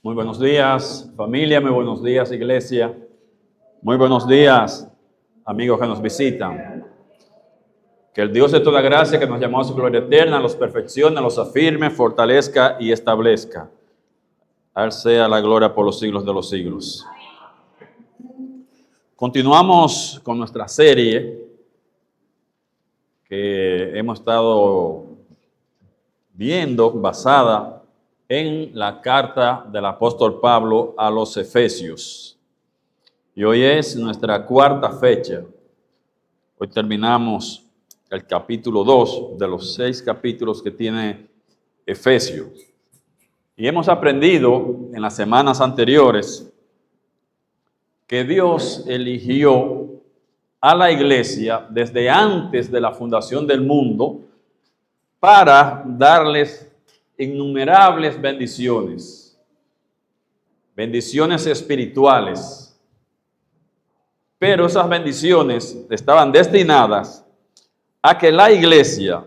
Muy buenos días, familia, muy buenos días, iglesia. Muy buenos días, amigos que nos visitan. Que el Dios de toda gracia, que nos llamó a su gloria eterna, los perfeccione, los afirme, fortalezca y establezca. A Él sea la gloria por los siglos de los siglos. Continuamos con nuestra serie que hemos estado viendo basada en la carta del apóstol Pablo a los Efesios. Y hoy es nuestra cuarta fecha. Hoy terminamos el capítulo 2 de los 6 capítulos que tiene Efesios. Y hemos aprendido en las semanas anteriores que Dios eligió a la iglesia desde antes de la fundación del mundo para darles innumerables bendiciones, bendiciones espirituales. Pero esas bendiciones estaban destinadas a que la iglesia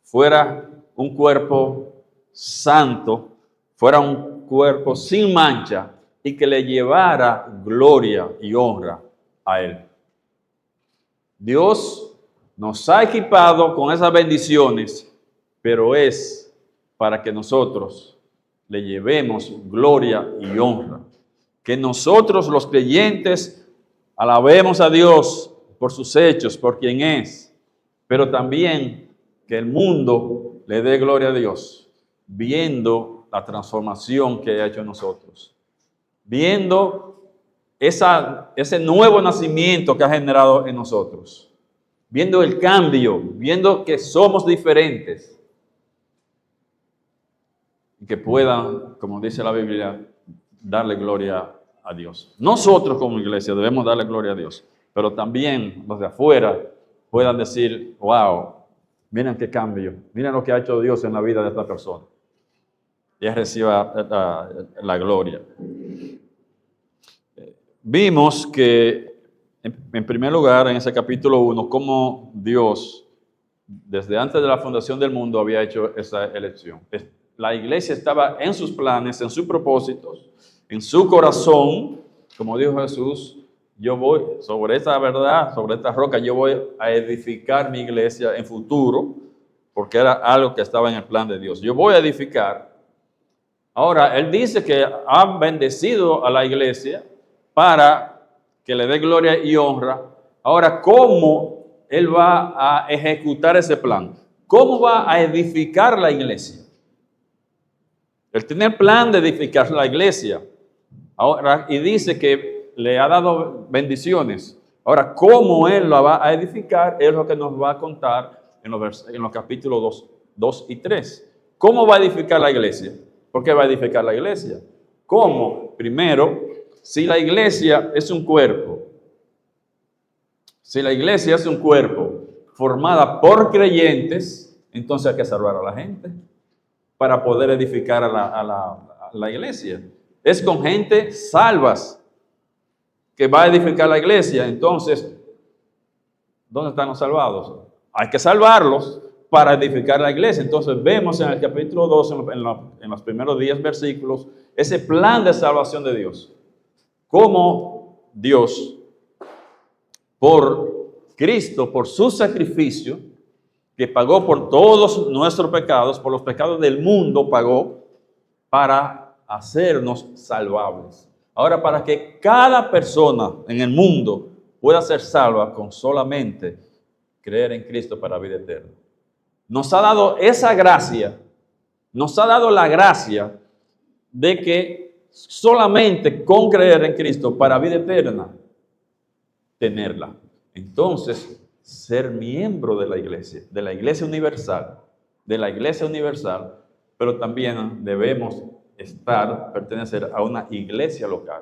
fuera un cuerpo santo, fuera un cuerpo sin mancha y que le llevara gloria y honra a Él. Dios nos ha equipado con esas bendiciones, pero es para que nosotros le llevemos gloria y honra. Que nosotros los creyentes alabemos a Dios por sus hechos, por quien es, pero también que el mundo le dé gloria a Dios, viendo la transformación que ha hecho en nosotros, viendo ese nuevo nacimiento que ha generado en nosotros, viendo el cambio, viendo que somos diferentes y que puedan, como dice la Biblia, darle gloria a Dios. Nosotros como iglesia debemos darle gloria a Dios, pero también los de afuera puedan decir, wow, miren qué cambio, miren lo que ha hecho Dios en la vida de esta persona. Y Él reciba la gloria. Vimos que, en primer lugar, en ese capítulo 1, cómo Dios, desde antes de la fundación del mundo, había hecho esa elección. La iglesia estaba en sus planes, en sus propósitos, en su corazón, como dijo Jesús, yo voy sobre esta verdad, sobre esta roca, yo voy a edificar mi iglesia en futuro, porque era algo que estaba en el plan de Dios. Yo voy a edificar. Ahora, Él dice que ha bendecido a la iglesia para que le dé gloria y honra. Ahora, ¿cómo Él va a ejecutar ese plan? ¿Cómo va a edificar la iglesia? Él tiene el plan de edificar la iglesia. Ahora, y dice que le ha dado bendiciones. Ahora, ¿cómo Él la va a edificar? Es lo que nos va a contar en los capítulos 2 y 3. ¿Cómo va a edificar la iglesia? ¿Por qué va a edificar la iglesia? ¿Cómo? Primero, si la iglesia es un cuerpo, formada por creyentes, entonces hay que salvar a la gente para poder edificar a la iglesia. Es con gente salvas que va a edificar la iglesia. Entonces, ¿dónde están los salvados? Hay que salvarlos para edificar la iglesia. Entonces vemos en el capítulo 2, en los primeros 10 versículos, ese plan de salvación de Dios. Cómo Dios, por Cristo, por su sacrificio, que pagó por todos nuestros pecados, por los pecados del mundo pagó, para hacernos salvables. Ahora, para que cada persona en el mundo pueda ser salva con solamente creer en Cristo para vida eterna. Nos ha dado esa gracia, nos ha dado la gracia de que solamente con creer en Cristo para vida eterna, tenerla. Entonces, ser miembro de la iglesia universal, pero también debemos pertenecer a una iglesia local.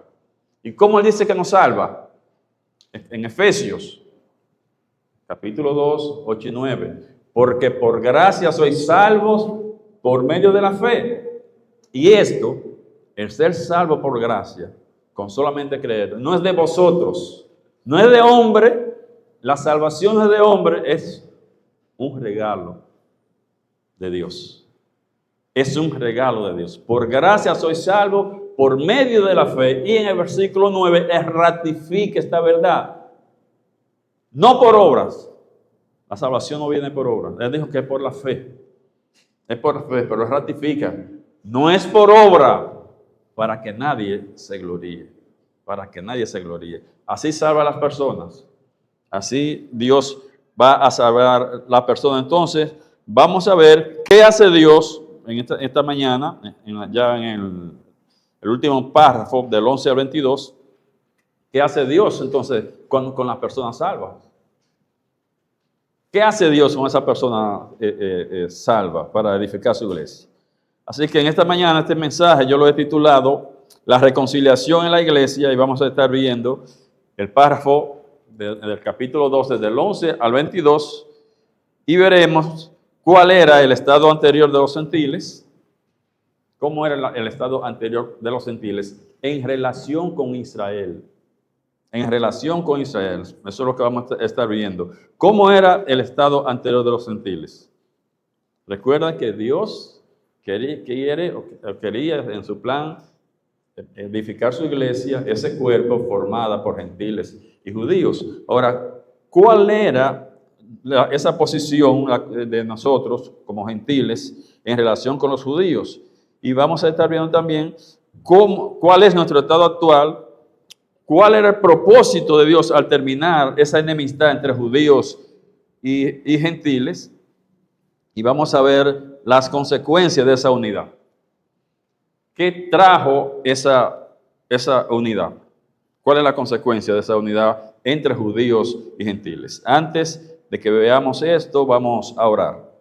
¿Y cómo Él dice que nos salva? En Efesios, capítulo 2, 8 y 9. Porque por gracia sois salvos por medio de la fe. Y esto, el ser salvo por gracia, con solamente creer, no es de vosotros, no es de hombre. La salvación es de hombre, es un regalo de Dios. Es un regalo de Dios. Por gracia soy salvo por medio de la fe. Y en el versículo 9, Él ratifica esta verdad. No por obras. La salvación no viene por obras. Él dijo que es por la fe. Es por la fe, pero Él ratifica. No es por obra para que nadie se gloríe. Para que nadie se gloríe. Así salva a las personas. Así Dios va a salvar a la persona. Entonces, vamos a ver qué hace Dios en esta mañana, ya en el último párrafo del 11 al 22. ¿Qué hace Dios entonces con las personas salvas? ¿Qué hace Dios con esa persona salva para edificar su iglesia? Así que en esta mañana este mensaje yo lo he titulado La reconciliación en la iglesia, y vamos a estar viendo el párrafo del capítulo 12 del 11 al 22 y veremos cuál era el estado anterior de los gentiles, cómo era el estado anterior de los gentiles en relación con Israel. En relación con Israel. Eso es lo que vamos a estar viendo. ¿Cómo era el estado anterior de los gentiles? Recuerda que Dios quería en su plan edificar su iglesia, ese cuerpo formada por gentiles y judíos. Ahora, ¿cuál era esa posición de nosotros como gentiles en relación con los judíos? Y vamos a estar viendo también cuál es nuestro estado actual. ¿Cuál era el propósito de Dios al terminar esa enemistad entre judíos y gentiles? Y vamos a ver las consecuencias de esa unidad. ¿Qué trajo esa unidad? ¿Cuál es la consecuencia de esa unidad entre judíos y gentiles? Antes de que veamos esto, vamos a orar.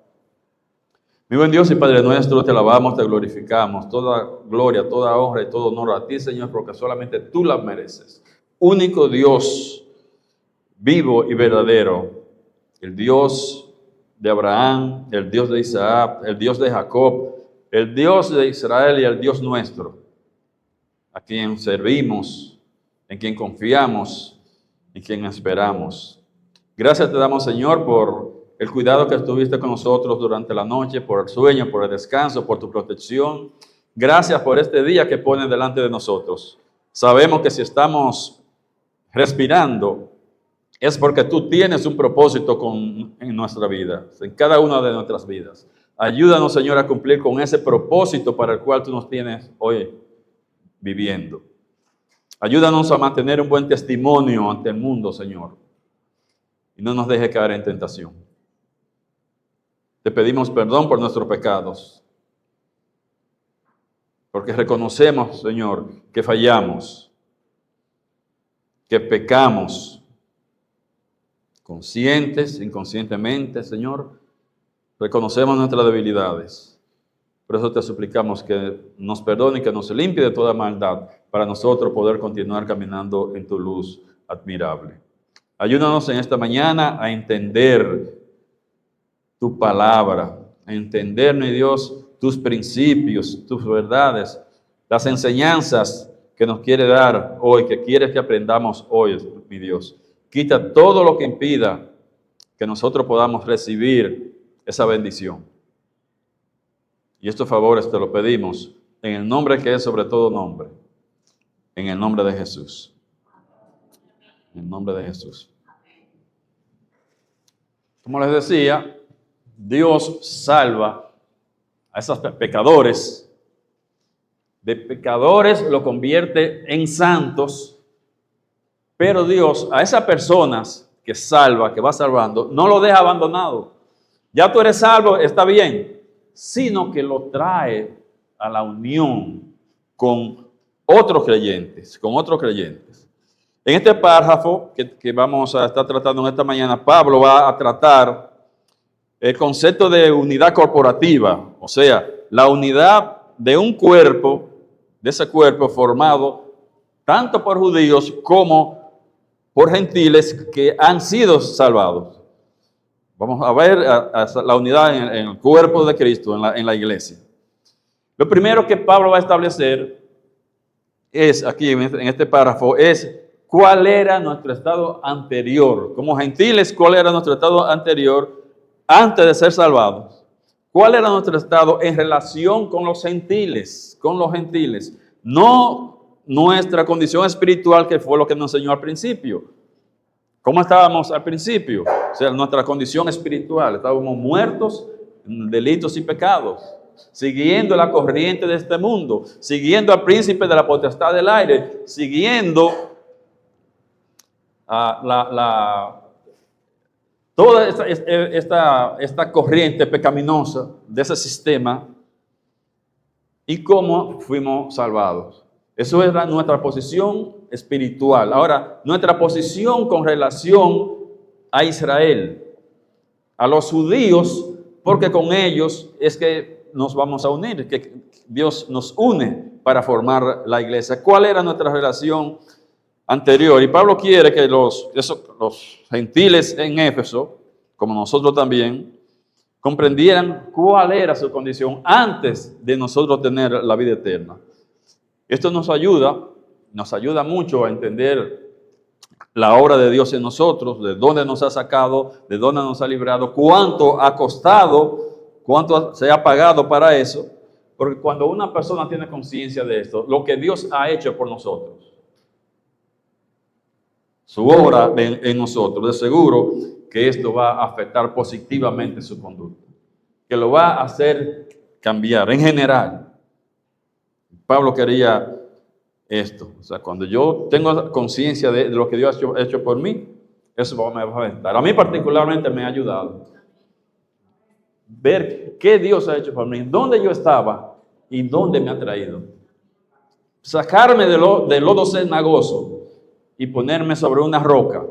Mi buen Dios y Padre nuestro, te alabamos, te glorificamos. Toda gloria, toda honra y todo honor a ti, Señor, porque solamente tú la mereces. Único Dios, vivo y verdadero, el Dios de Abraham, el Dios de Isaac, el Dios de Jacob, el Dios de Israel y el Dios nuestro, a quien servimos, en quien confiamos y quien esperamos. Gracias te damos, Señor, por el cuidado que estuviste con nosotros durante la noche, por el sueño, por el descanso, por tu protección. Gracias por este día que pones delante de nosotros. Sabemos que si estamos respirando es porque tú tienes un propósito en nuestra vida, en cada una de nuestras vidas. Ayúdanos, Señor, a cumplir con ese propósito para el cual tú nos tienes hoy viviendo. Ayúdanos a mantener un buen testimonio ante el mundo, Señor, y no nos deje caer en tentación. Te pedimos perdón por nuestros pecados, porque reconocemos, Señor, que fallamos, que pecamos, conscientes, inconscientemente, Señor. Reconocemos nuestras debilidades. Por eso te suplicamos que nos perdone y que nos limpie de toda maldad para nosotros poder continuar caminando en tu luz admirable. Ayúdanos en esta mañana a entender tu palabra, a entender, mi Dios, tus principios, tus verdades, las enseñanzas que nos quiere dar hoy, que quieres que aprendamos hoy, mi Dios. Quita todo lo que impida que nosotros podamos recibir esa bendición. Y estos favores te lo pedimos en el nombre que es sobre todo nombre, en el nombre de Jesús. En el nombre de Jesús. Como les decía, Dios salva a esos pecadores. De pecadores lo convierte en santos. Pero Dios a esas personas que salva, que va salvando, no lo deja abandonado. Ya tú eres salvo, está bien. Sino que lo trae a la unión con otros creyentes, En este párrafo que vamos a estar tratando en esta mañana, Pablo va a tratar el concepto de unidad corporativa, o sea, la unidad de un cuerpo, de ese cuerpo formado tanto por judíos como por gentiles que han sido salvados. Vamos a ver la unidad en el cuerpo de Cristo, en la iglesia. Lo primero que Pablo va a establecer es, aquí en este párrafo, es cuál era nuestro estado anterior. Como gentiles, cuál era nuestro estado anterior antes de ser salvados. ¿Cuál era nuestro estado en relación con los gentiles? Con los gentiles. No nuestra condición espiritual, que fue lo que nos enseñó al principio. ¿Cómo estábamos al principio? O sea, nuestra condición espiritual. Estábamos muertos en delitos y pecados, siguiendo la corriente de este mundo, siguiendo al príncipe de la potestad del aire, siguiendo toda esta corriente pecaminosa de ese sistema. ¿Y cómo fuimos salvados? Eso era nuestra posición espiritual. Ahora, nuestra posición con relación a Israel, a los judíos, porque con ellos es que nos vamos a unir, que Dios nos une para formar la iglesia. ¿Cuál era nuestra relación anterior? Y Pablo quiere que los gentiles en Éfeso, como nosotros también, comprendieran cuál era su condición antes de nosotros tener la vida eterna. Esto nos ayuda mucho a entender la obra de Dios en nosotros, de dónde nos ha sacado, de dónde nos ha librado, cuánto ha costado, cuánto se ha pagado para eso. Porque cuando una persona tiene conciencia de esto, lo que Dios ha hecho por nosotros, su obra en nosotros, de seguro que esto va a afectar positivamente su conducta, que lo va a hacer cambiar en general. Pablo quería esto, o sea, cuando yo tengo conciencia de lo que Dios ha hecho por mí, eso me va a afectar. A mí particularmente me ha ayudado ver qué Dios ha hecho por mí, dónde yo estaba y dónde me ha traído. Sacarme del lodo cenagoso y ponerme sobre una roca.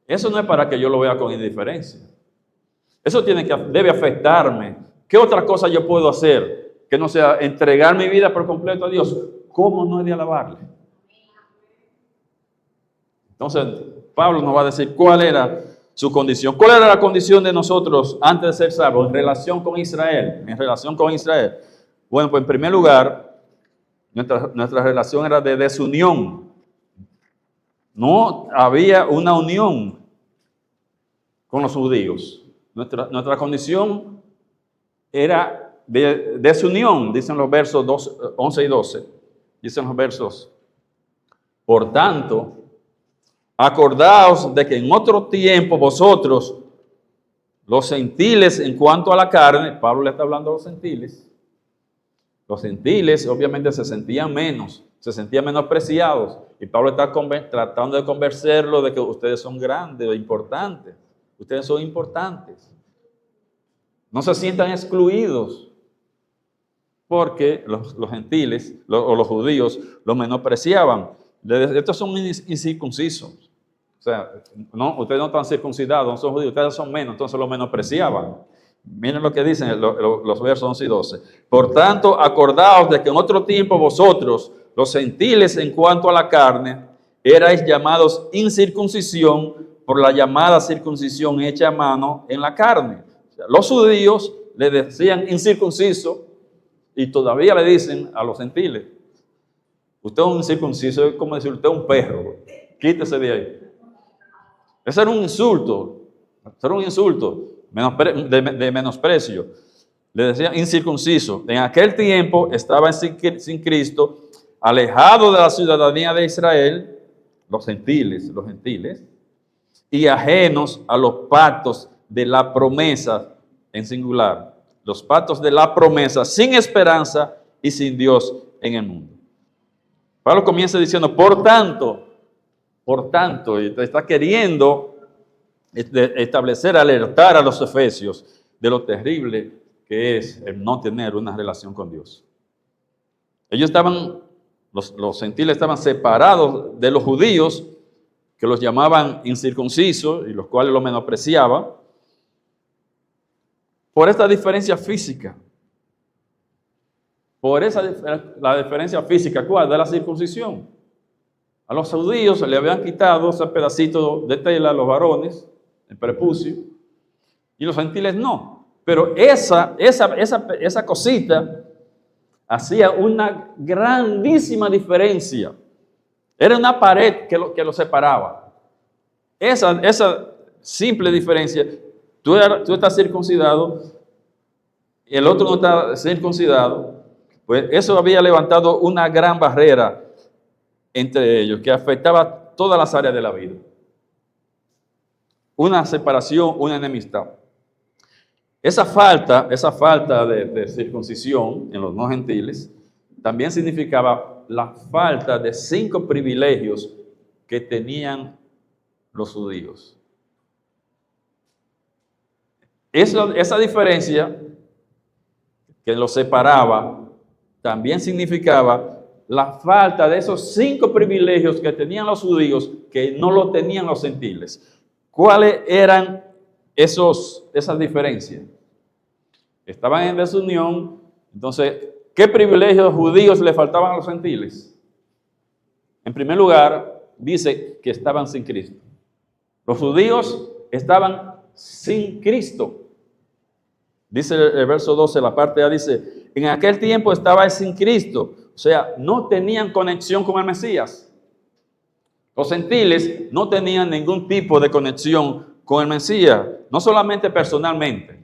Eso no es para que yo lo vea con indiferencia. Eso debe afectarme. ¿Qué otra cosa yo puedo hacer que no sea entregar mi vida por completo a Dios? ¿Cómo no he de alabarle? Entonces, Pablo nos va a decir cuál era su condición. ¿Cuál era la condición de nosotros antes de ser salvos en relación con Israel? En relación con Israel. Bueno, pues en primer lugar, nuestra relación era de desunión. No había una unión con los judíos. Nuestra condición era de desunión, dicen los versos 11 y 12. Dicen los versos: por tanto, acordaos de que en otro tiempo vosotros, los gentiles en cuanto a la carne, Pablo le está hablando a los gentiles obviamente se sentían menospreciados, y Pablo está tratando de convencerlos de que ustedes son grandes o importantes, ustedes son importantes, no se sientan excluidos, porque los gentiles o los judíos los menospreciaban. Estos son incircuncisos, o sea, ustedes no están circuncidados, no son judíos, ustedes son menos, entonces los menospreciaban. Miren lo que dicen los versos 11 y 12. Por tanto, acordaos de que en otro tiempo vosotros, los gentiles en cuanto a la carne, erais llamados incircuncisión por la llamada circuncisión hecha a mano en la carne. O sea, los judíos le decían incircunciso y todavía le dicen a los gentiles: usted es un incircunciso, es como decir, usted es un perro, quítese de ahí. Ese era un insulto, de menosprecio. Le decían incircunciso. En aquel tiempo estaban sin Cristo, alejados de la ciudadanía de Israel, los gentiles, y ajenos a los pactos de la promesa en singular. Los pactos de la promesa, sin esperanza y sin Dios en el mundo. Pablo comienza diciendo, por tanto, y está queriendo establecer, alertar a los efesios de lo terrible que es el no tener una relación con Dios. Ellos los gentiles estaban separados de los judíos, que los llamaban incircuncisos y los cuales los menospreciaban, por esta diferencia física. La diferencia física, ¿cuál? De la circuncisión. A los judíos le habían quitado ese pedacito de tela a los varones, el prepucio, y los gentiles no. Pero esa cosita hacía una grandísima diferencia. Era una pared que lo separaba. Esa simple diferencia, tú estás circuncidado, y el otro no está circuncidado, pues eso había levantado una gran barrera entre ellos que afectaba todas las áreas de la vida. Una separación, una enemistad. Esa falta de circuncisión en los no gentiles también significaba la falta de 5 privilegios que tenían los judíos. Esa diferencia que los separaba también significaba la falta de esos 5 privilegios que tenían los judíos que no lo tenían los gentiles. ¿Cuáles eran esas diferencias? Estaban en desunión, entonces, ¿qué privilegios judíos le faltaban a los gentiles? En primer lugar, dice que estaban sin Cristo. Los judíos estaban sin Cristo. Dice el verso 12, la parte A dice, en aquel tiempo estaba sin Cristo, o sea, no tenían conexión con el Mesías. Los gentiles no tenían ningún tipo de conexión con el Mesías, no solamente personalmente,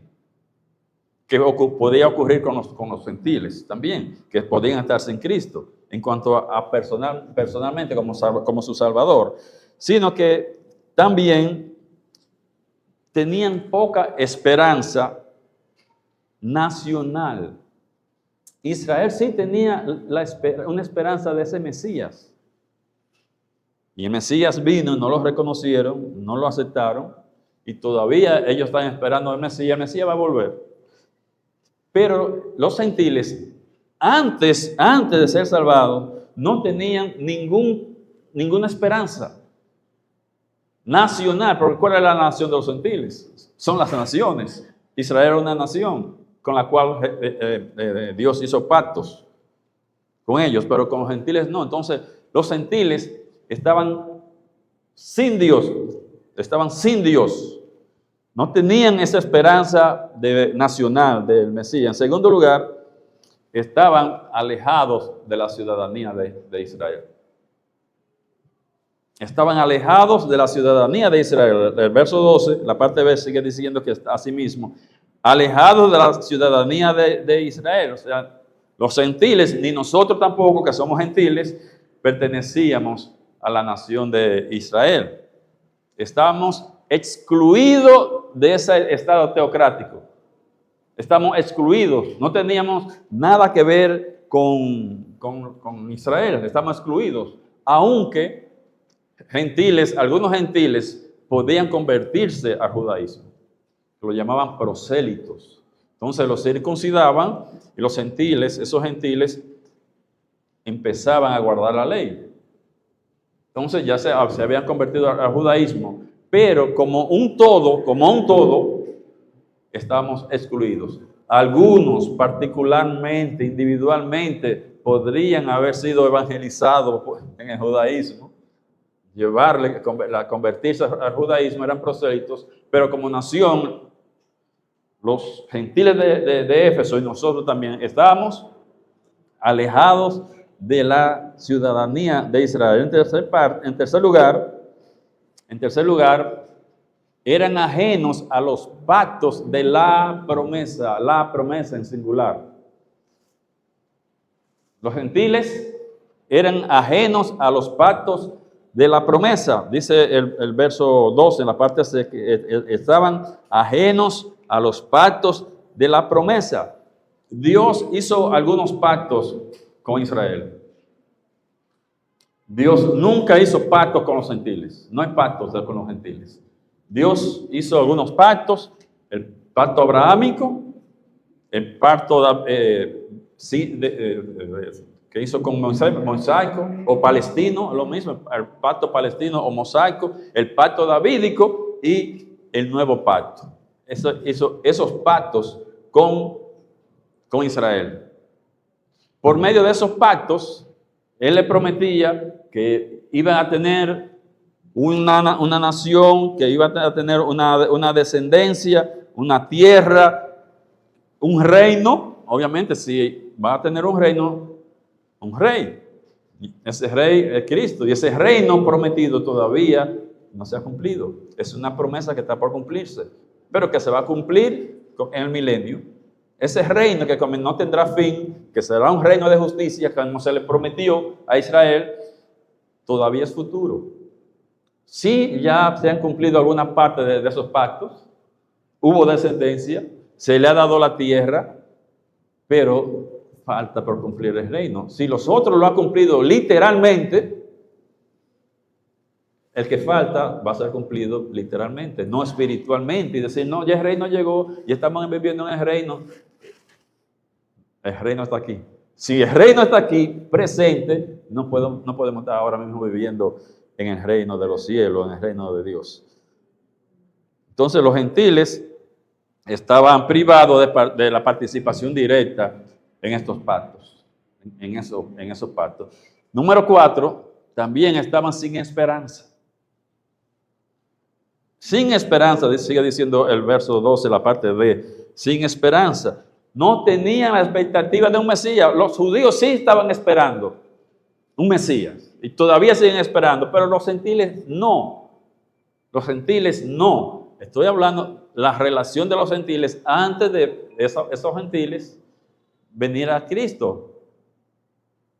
que podía ocurrir con los gentiles también, que podían estar sin Cristo, en cuanto a personalmente como su Salvador, sino que también tenían poca esperanza nacional. Israel sí tenía una esperanza de ese Mesías. Y el Mesías vino, no lo reconocieron, no lo aceptaron, y todavía ellos están esperando al Mesías. El Mesías va a volver. Pero los gentiles, antes de ser salvados, no tenían ninguna esperanza nacional. Porque ¿cuál es la nación de los gentiles? Son las naciones. Israel era una nación con la cual Dios hizo pactos con ellos, pero con los gentiles no. Entonces, los gentiles estaban sin Dios, no tenían esa esperanza nacional del Mesías. En segundo lugar, estaban alejados de la ciudadanía de Israel. Estaban alejados de la ciudadanía de Israel. El verso 12, la parte B sigue diciendo que asimismo, alejados de la ciudadanía de Israel. O sea, los gentiles, ni nosotros tampoco, que somos gentiles, pertenecíamos a la nación de Israel. Estábamos excluidos de ese estado teocrático. Estamos excluidos. No teníamos nada que ver con Israel. Estamos excluidos. Aunque algunos gentiles podían convertirse al judaísmo. Lo llamaban prosélitos. Entonces los circuncidaban y los gentiles, esos gentiles, empezaban a guardar la ley. Entonces ya se habían convertido al judaísmo, pero como un todo, estábamos excluidos. Algunos, particularmente, individualmente, podrían haber sido evangelizados en el judaísmo, convertirse al judaísmo, eran prosélitos, pero como nación, los gentiles de Éfeso y nosotros también estábamos alejados de la ciudadanía de Israel. En tercer lugar, eran ajenos a los pactos de la promesa en singular. Los gentiles eran ajenos a los pactos de la promesa. Dice el verso 12 en la parte C, que estaban ajenos a los pactos de la promesa. Dios hizo algunos pactos con Israel. Dios nunca hizo pactos con los gentiles. No hay pactos con los gentiles. Dios hizo algunos pactos, el pacto abrahámico, el pacto que hizo con mosaico o palestino, lo mismo, el pacto palestino o mosaico, el pacto davídico y el nuevo pacto. Esos pactos con Israel. Por medio de esos pactos, Él le prometía que iban a tener una nación, que iba a tener una descendencia, una tierra, un reino. Obviamente, si va a tener un reino, un rey. Ese rey es Cristo. Y ese reino prometido todavía no se ha cumplido. Es una promesa que está por cumplirse, pero que se va a cumplir en el milenio. ese reino que como no tendrá fin, que será un reino de justicia, como se le prometió a Israel, todavía es futuro. Sí, ya se han cumplido alguna parte de esos pactos, hubo descendencia, se le ha dado la tierra, pero falta por cumplir el reino. Si los otros lo han cumplido literalmente, el que falta va a ser cumplido literalmente, no espiritualmente. Y decir, no, ya el reino llegó, ya estamos viviendo en el reino. El reino está aquí. Si el reino está aquí, presente, no podemos estar ahora mismo viviendo en el reino de los cielos, en el reino de Dios. Entonces los gentiles estaban privados de la participación directa en estos pactos, en esos pactos. Número 4, también estaban sin esperanza. Sin esperanza, sigue diciendo el verso 12, la parte B, sin esperanza. No tenían la expectativa de un Mesías. Los judíos sí estaban esperando un Mesías y todavía siguen esperando, pero los gentiles no. Los gentiles no. Estoy hablando la relación de los gentiles antes de esos gentiles venir a Cristo,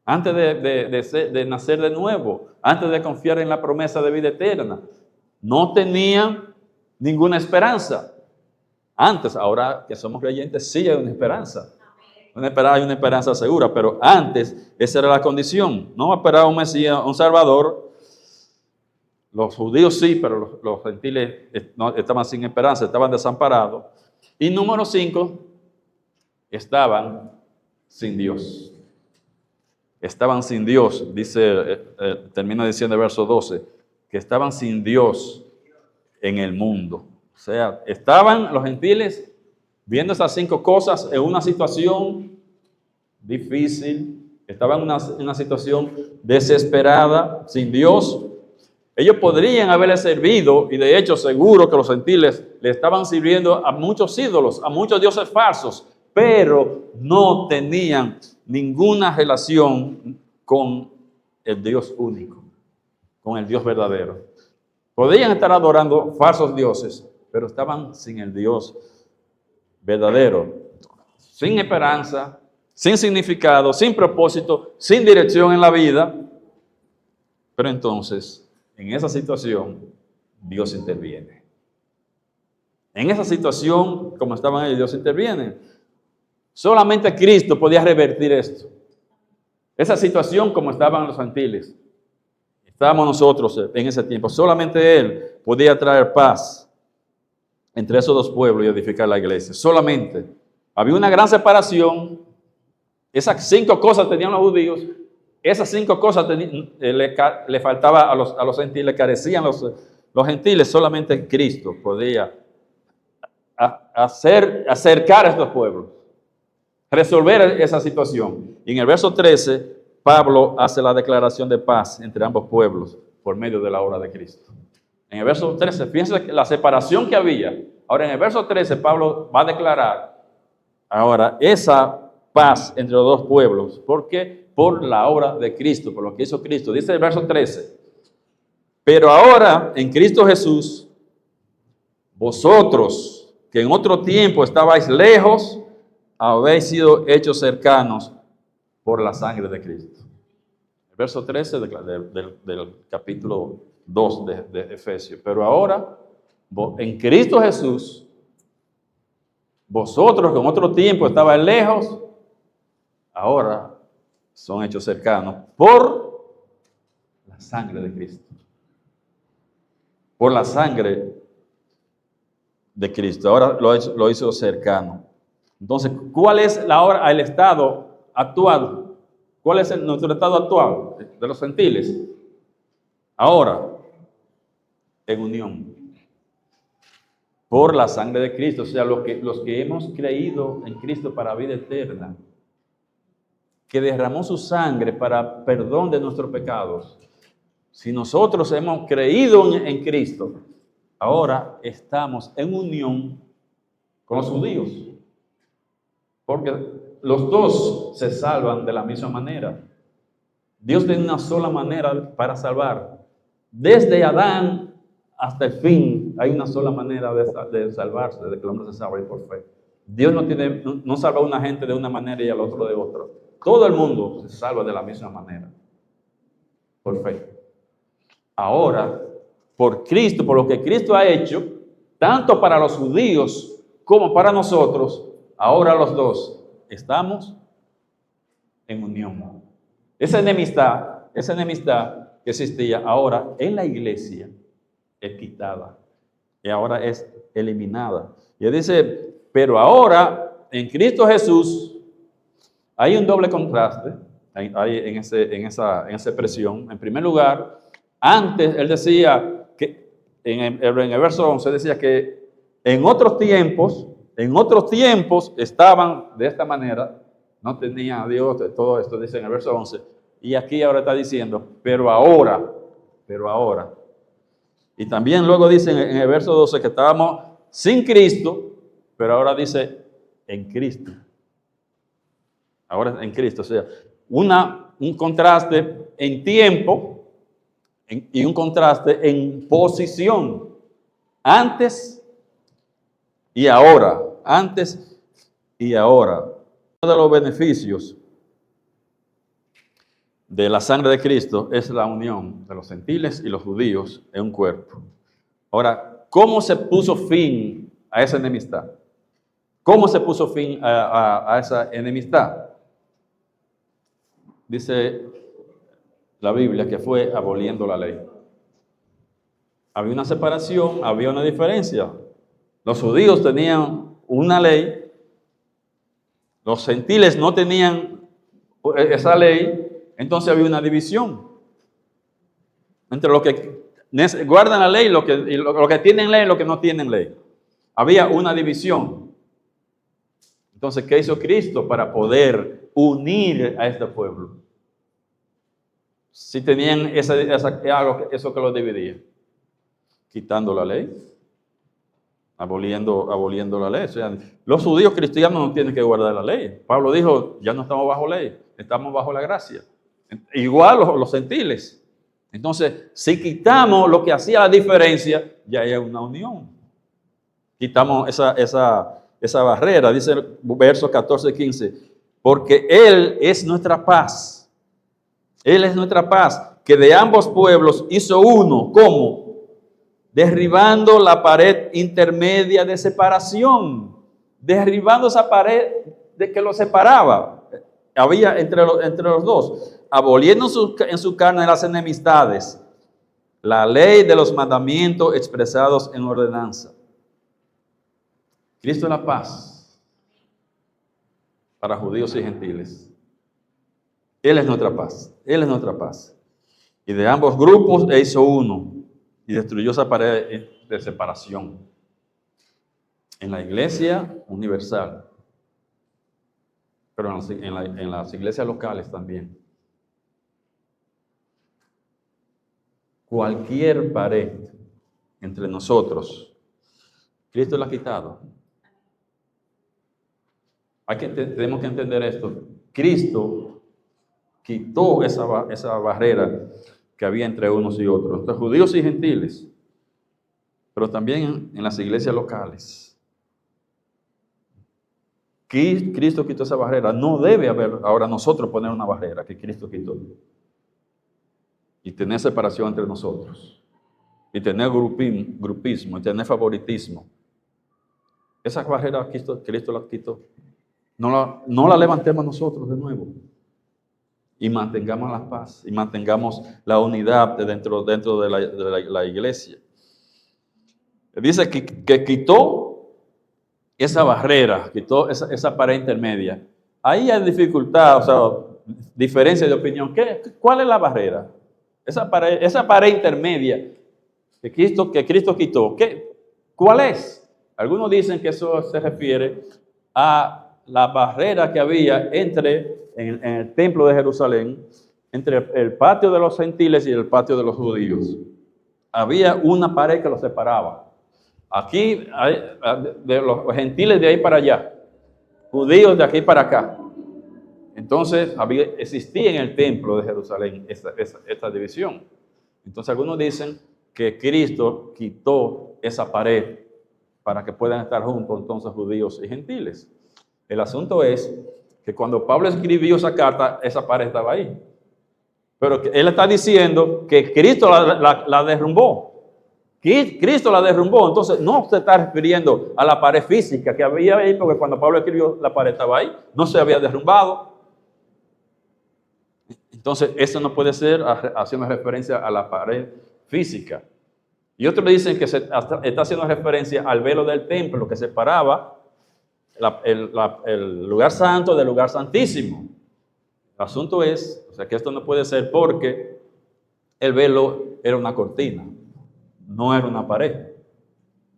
antes de nacer de nuevo, antes de confiar en la promesa de vida eterna. No tenían ninguna esperanza. Antes, ahora que somos creyentes, sí hay una esperanza. Hay una esperanza segura, pero antes esa era la condición. No esperaba un Mesías, un Salvador. Los judíos sí, pero los gentiles no, estaban sin esperanza, estaban desamparados. Y número 5, estaban sin Dios. Estaban sin Dios, dice, termina diciendo el verso 12, que estaban sin Dios en el mundo. O sea, estaban los gentiles viendo esas 5 cosas en una situación difícil, estaban en una situación desesperada, sin Dios. Ellos podrían haberle servido, y de hecho seguro que los gentiles le estaban sirviendo a muchos ídolos, a muchos dioses falsos, pero no tenían ninguna relación con el Dios único, con el Dios verdadero. Podían estar adorando falsos dioses, pero estaban sin el Dios verdadero, sin esperanza, sin significado, sin propósito, sin dirección en la vida. Pero entonces, en esa situación, Dios interviene. En esa situación, como estaban ellos, Dios interviene. Solamente Cristo podía revertir esto. Esa situación como estaban los gentiles. Estábamos nosotros en ese tiempo. Solamente Él podía traer paz entre esos dos pueblos y edificar la iglesia. Solamente. Había una gran separación. Esas 5 cosas tenían los judíos. Esas 5 cosas le faltaba a los gentiles, carecían los gentiles. Solamente Cristo podía acercar a estos pueblos, resolver esa situación. Y en el verso 13, Pablo hace la declaración de paz entre ambos pueblos por medio de la obra de Cristo. En el verso 13, fíjense la separación que había. Ahora en el verso 13, Pablo va a declarar ahora esa paz entre los dos pueblos. ¿Por qué? Por la obra de Cristo, por lo que hizo Cristo. Dice el verso 13, pero ahora en Cristo Jesús, vosotros que en otro tiempo estabais lejos, habéis sido hechos cercanos por la sangre de Cristo. El verso 13 del capítulo 2 de Efesios. Pero ahora, en Cristo Jesús, vosotros que en otro tiempo estabais lejos, ahora son hechos cercanos por la sangre de Cristo. Por la sangre de Cristo. Ahora lo hizo cercano. Entonces, ¿cuál es el estado actual? ¿Cuál es nuestro estado actual de los gentiles? Ahora, en unión. Por la sangre de Cristo. O sea, los que hemos creído en Cristo para vida eterna, que derramó su sangre para perdón de nuestros pecados. Si nosotros hemos creído en Cristo, ahora estamos en unión con los judíos. Porque los dos se salvan de la misma manera. Dios tiene una sola manera para salvar. Desde Adán hasta el fin hay una sola manera de salvarse, de que el hombre se salve por fe. Dios no salva a una gente de una manera y al otro de otra. Todo el mundo se salva de la misma manera, por fe. Ahora, por Cristo, por lo que Cristo ha hecho, tanto para los judíos como para nosotros, ahora los dos estamos en unión. Esa enemistad que existía ahora en la iglesia es quitada y ahora es eliminada. Y él dice, pero ahora en Cristo Jesús hay un doble contraste en esa expresión. En primer lugar, antes él decía que en el verso 11 decía que en otros tiempos estaban de esta manera, no tenía a Dios, todo esto dice en el verso 11, y aquí ahora está diciendo, pero ahora. Y también luego dice en el verso 12 que estábamos sin Cristo, pero ahora dice en Cristo. Ahora en Cristo, o sea, un contraste en tiempo y un contraste en posición. Antes y ahora. Antes y ahora. Uno de los beneficios de la sangre de Cristo es la unión de los gentiles y los judíos en un cuerpo. Ahora, ¿cómo se puso fin a esa enemistad? ¿Cómo se puso fin a esa enemistad? Dice la Biblia que fue aboliendo la ley. Había una separación, había una diferencia. Los judíos tenían una ley, los gentiles no tenían esa ley, entonces había una división entre los que guardan la ley y los que tienen ley y los que no tienen ley. Había una división. Entonces, ¿qué hizo Cristo para poder unir a este pueblo? Si tenían eso que los dividía, quitando la ley, aboliendo la ley. O sea, los judíos cristianos no tienen que guardar la ley. Pablo dijo, ya no estamos bajo ley, estamos bajo la gracia. Igual los gentiles. Entonces, si quitamos lo que hacía la diferencia, ya hay una unión. Quitamos esa barrera, dice el verso 14 y 15, porque Él es nuestra paz. Él es nuestra paz, que de ambos pueblos hizo uno. ¿Cómo? Derribando la pared intermedia de separación. Derribando esa pared de que los separaba. Había entre los dos. Aboliendo en su carne las enemistades. La ley de los mandamientos expresados en ordenanza. Cristo es la paz para judíos y gentiles. Él es nuestra paz. Él es nuestra paz. Y de ambos grupos hizo uno y destruyó esa pared de separación. En la iglesia universal, pero en las iglesias locales también. Cualquier pared entre nosotros, Cristo la ha quitado. Tenemos que entender esto. Cristo quitó esa barrera que había entre unos y otros, entre judíos y gentiles, pero también en las iglesias locales. Cristo quitó esa barrera. No debe haber ahora nosotros poner una barrera que Cristo quitó. Y tener separación entre nosotros. Y tener grupismo, y tener favoritismo. Esa barrera Cristo la quitó. No la levantemos nosotros de nuevo. Y mantengamos la paz. Y mantengamos la unidad dentro de la iglesia. Dice que quitó esa barrera, quitó esa pared intermedia. Ahí hay dificultad, o sea, diferencia de opinión. ¿Cuál es la barrera? Esa pared intermedia que Cristo quitó, ¿cuál es? Algunos dicen que eso se refiere a la barrera que había en el templo de Jerusalén, entre el patio de los gentiles y el patio de los judíos. Había una pared que los separaba. Aquí, de los gentiles de ahí para allá, judíos de aquí para acá. Entonces, existía en el templo de Jerusalén esta división. Entonces, algunos dicen que Cristo quitó esa pared para que puedan estar juntos entonces judíos y gentiles. El asunto es que cuando Pablo escribió esa carta, esa pared estaba ahí. Pero él está diciendo que Cristo la derrumbó. Cristo la derrumbó, entonces no se está refiriendo a la pared física que había ahí, porque cuando Pablo escribió la pared estaba ahí, no se había derrumbado. Entonces eso no puede ser haciendo referencia a la pared física. Y otros dicen que está haciendo referencia al velo del templo que separaba el lugar santo del lugar santísimo. El asunto es, o sea, que esto no puede ser porque el velo era una cortina, no era una pared.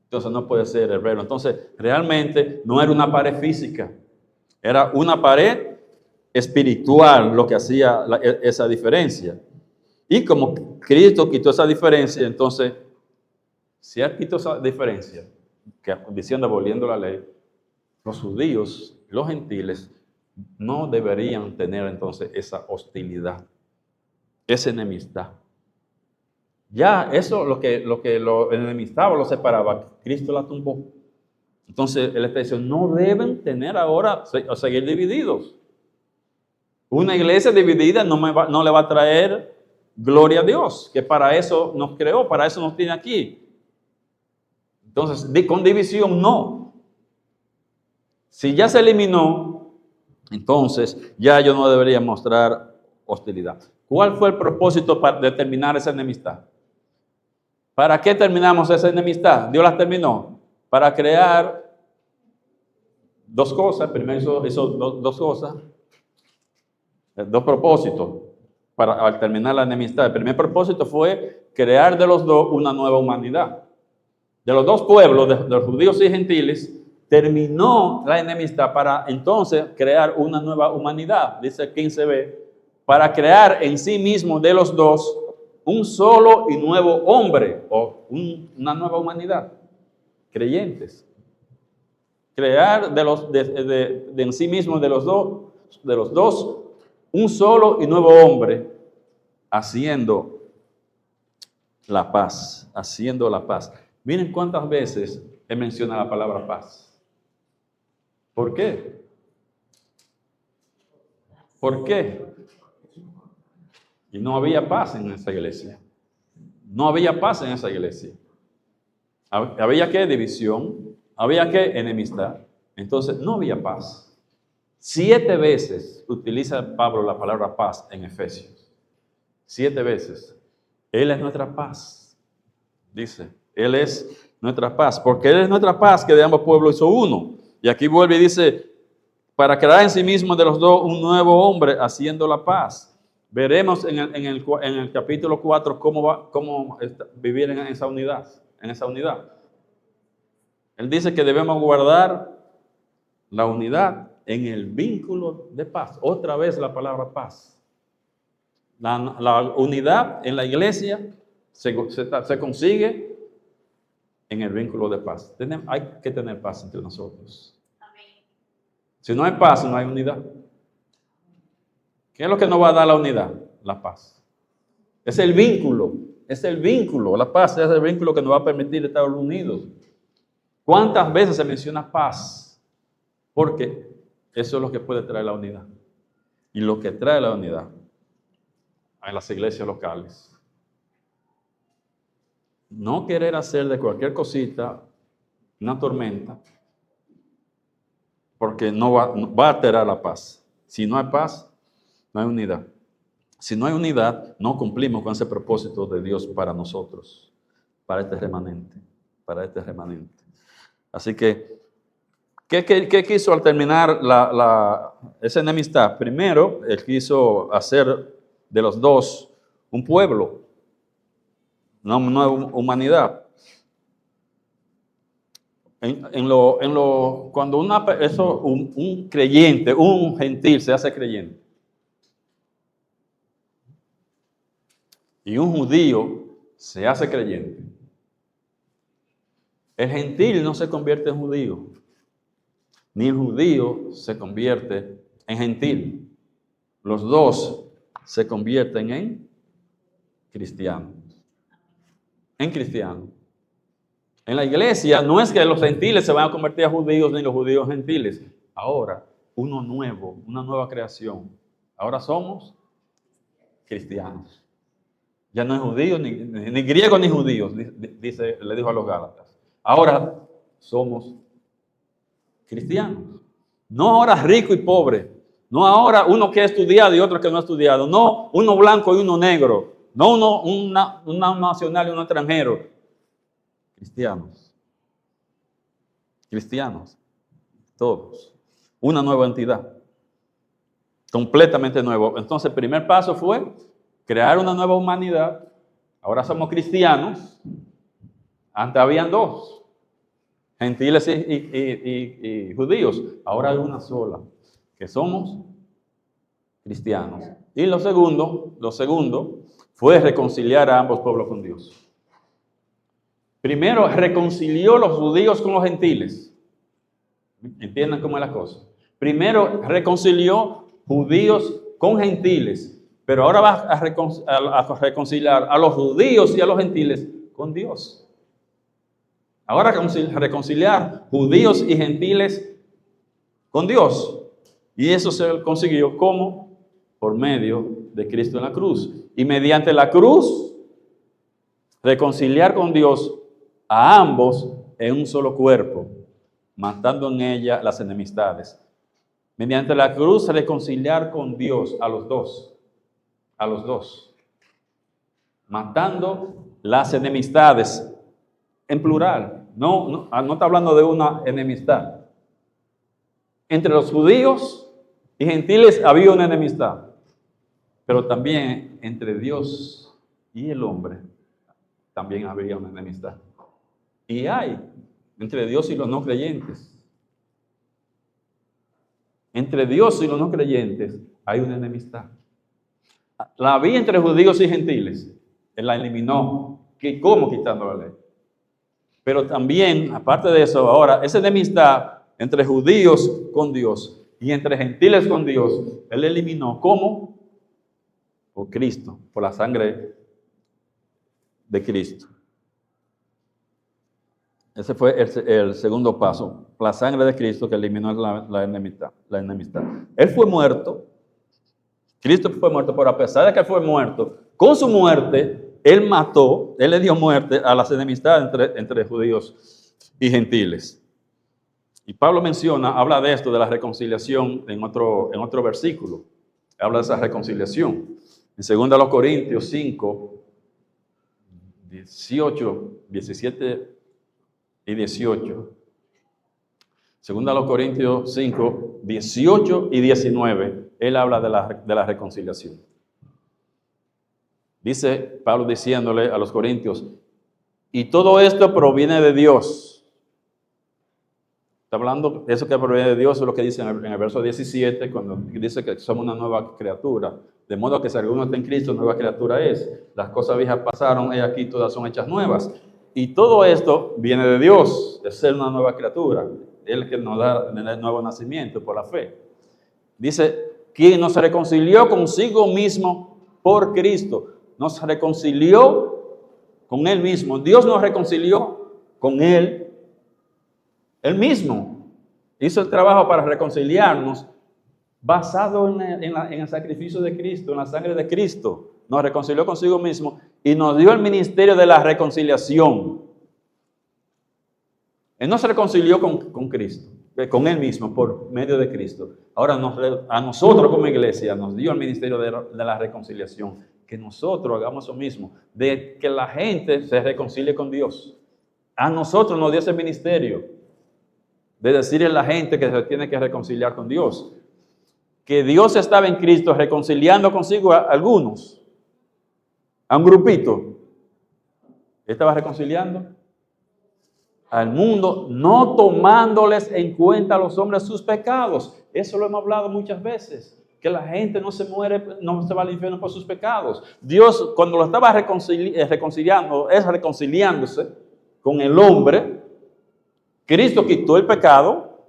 Entonces no puede ser el velo. Entonces realmente no era una pared física, era una pared espiritual lo que hacía esa diferencia. Y como Cristo quitó esa diferencia, entonces, si Él quitó esa diferencia, que diciendo, aboliendo la ley, los judíos, los gentiles, no deberían tener entonces esa hostilidad, esa enemistad. Ya eso lo que lo enemistaba, lo separaba, Cristo la tumbó. Entonces él está diciendo, no deben tener ahora o seguir divididos. Una iglesia dividida no le va a traer gloria a Dios, que para eso nos creó, para eso nos tiene aquí. Entonces, con división no. Si ya se eliminó, entonces ya yo no debería mostrar hostilidad. ¿Cuál fue el propósito de terminar esa enemistad? ¿Para qué terminamos esa enemistad? Dios la terminó para crear dos cosas. Primero hizo dos cosas, dos propósitos al terminar la enemistad. El primer propósito fue crear de los dos una nueva humanidad. De los dos pueblos, de los judíos y gentiles, terminó la enemistad para entonces crear una nueva humanidad. Dice 15b, para crear en sí mismo de los dos un solo y nuevo hombre o una nueva humanidad, creyentes. Crear de en sí mismo de los dos un solo y nuevo hombre, haciendo la paz, haciendo la paz. Miren cuántas veces he mencionado la palabra paz. ¿Por qué? ¿Por qué? Y no había paz en esa iglesia. No había paz en esa iglesia. Había que división, había que enemistad. Entonces no había paz. 7 veces utiliza Pablo la palabra paz en Efesios. 7 veces. Él es nuestra paz. Dice, Él es nuestra paz. Porque Él es nuestra paz que de ambos pueblos hizo uno. Y aquí vuelve y dice, para crear en sí mismo de los dos un nuevo hombre haciendo la paz. Veremos en el capítulo 4 cómo vivir en esa unidad. Él dice que debemos guardar la unidad en el vínculo de paz. Otra vez la palabra paz. La unidad en la iglesia se consigue en el vínculo de paz. Hay que tener paz entre nosotros. Amén. Si no hay paz, no hay unidad. ¿Qué es lo que nos va a dar la unidad? La paz. Es el vínculo, la paz es el vínculo que nos va a permitir estar unidos. ¿Cuántas veces se menciona paz? Porque eso es lo que puede traer la unidad. Y lo que trae la unidad en las iglesias locales. No querer hacer de cualquier cosita una tormenta, porque no va a alterar la paz. Si no hay paz, no hay unidad. Si no hay unidad, no cumplimos con ese propósito de Dios para nosotros, para este remanente. Así que, ¿qué quiso al terminar esa enemistad? Primero, Él quiso hacer de los dos un pueblo, una nueva humanidad. Cuando un creyente, un gentil se hace creyente, y un judío se hace creyente, el gentil no se convierte en judío, ni el judío se convierte en gentil. Los dos se convierten en cristianos. En la iglesia no es que los gentiles se van a convertir a judíos ni los judíos gentiles. Ahora, uno nuevo, una nueva creación. Ahora somos cristianos. Ya no es judíos, ni griegos ni judíos, le dijo a los Gálatas. Ahora somos cristianos. No ahora rico y pobre. No ahora uno que ha estudiado y otro que no ha estudiado. No uno blanco y uno negro. No un nacional y uno extranjero. Cristianos. Cristianos. Todos. Una nueva entidad. Completamente nuevo. Entonces el primer paso fue crear una nueva humanidad. Ahora somos cristianos. Antes habían dos. Gentiles y judíos. Ahora hay una sola. Que somos cristianos. Y lo segundo fue reconciliar a ambos pueblos con Dios. Primero reconcilió los judíos con los gentiles. ¿Entienden cómo es la cosa? Primero reconcilió judíos con gentiles, pero ahora va a reconciliar a los judíos y a los gentiles con Dios. Ahora reconciliar judíos y gentiles con Dios. Y eso se consiguió ¿cómo? Por medio de Cristo en la cruz. Y mediante la cruz, reconciliar con Dios a ambos en un solo cuerpo, matando en ella las enemistades. Mediante la cruz, reconciliar con Dios a los dos, matando las enemistades en plural. No está hablando de una enemistad. Entre los judíos y gentiles había una enemistad, pero también entre Dios y el hombre también había una enemistad. Y hay entre Dios y los no creyentes. Entre Dios y los no creyentes hay una enemistad. La había entre judíos y gentiles. Él la eliminó. ¿Cómo? Quitando la ley. Pero también, aparte de eso, ahora, esa enemistad entre judíos con Dios y entre gentiles con Dios, Él eliminó. ¿Cómo? Por Cristo, por la sangre de Cristo. Ese fue el segundo paso, la sangre de Cristo que eliminó la enemistad. Él fue muerto, Cristo fue muerto, pero a pesar de que fue muerto, con su muerte, Él le dio muerte a las enemistades entre judíos y gentiles. Y Pablo habla de esto, de la reconciliación en otro versículo. Habla de esa reconciliación. En 2 Corintios 5, 18, 17 y 18. 2 Corintios 5, 18 y 19, él habla de la reconciliación. Dice Pablo diciéndole a los corintios, y todo esto proviene de Dios. Está hablando de eso que proviene de Dios, es lo que dice en el verso 17, cuando dice que somos una nueva criatura. De modo que si alguno está en Cristo, nueva criatura es. Las cosas viejas pasaron, y aquí todas son hechas nuevas. Y todo esto viene de Dios, de ser una nueva criatura. Él que nos da el nuevo nacimiento por la fe. Dice, quien nos reconcilió consigo mismo por Cristo. Nos reconcilió con Él mismo. Dios nos reconcilió con Él mismo. Hizo el trabajo para reconciliarnos basado en el sacrificio de Cristo, en la sangre de Cristo. Nos reconcilió consigo mismo y nos dio el ministerio de la reconciliación. Él nos reconcilió con Cristo, con Él mismo, por medio de Cristo. Ahora a nosotros como iglesia nos dio el ministerio de la reconciliación. Que nosotros hagamos lo mismo, de que la gente se reconcilie con Dios. A nosotros nos dio ese ministerio de decirle a la gente que se tiene que reconciliar con Dios. Que Dios estaba en Cristo reconciliando consigo a algunos, a un grupito. Él estaba reconciliando al mundo, no tomándoles en cuenta a los hombres sus pecados. Eso lo hemos hablado muchas veces, que la gente no se muere, no se va al infierno por sus pecados. Dios, cuando lo estaba reconciliándose con el hombre, Cristo quitó el pecado,